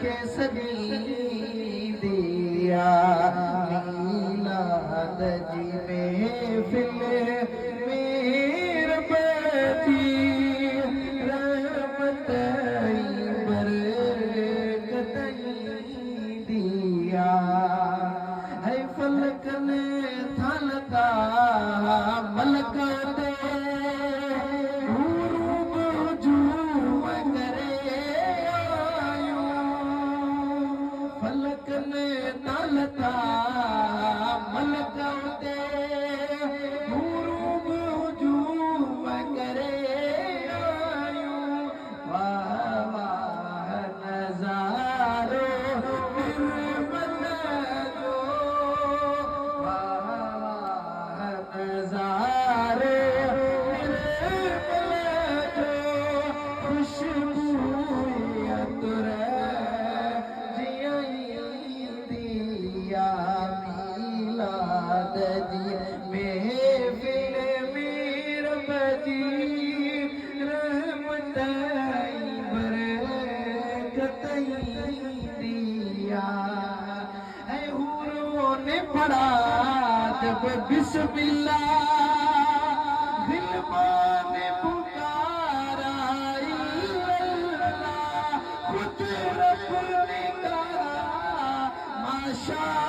के सजी दिया मीलाद जी महफिल मेर बती रहमत बरकत दिया है फलक ने थलका मलक दे रूब जुम करे आयो फलक ने थलका मलक दे रूब जुम करे आयो वाह वाह नजारो नजारे खुशबू दिया मीलाद जी महफिल मेर बजी रहमत बरकत दिया है हूरों ने पढ़ा जब बिस्मिल्लाह दिलवां ने पुकारा इल्लल्लाह खुद रब ने कहा माशा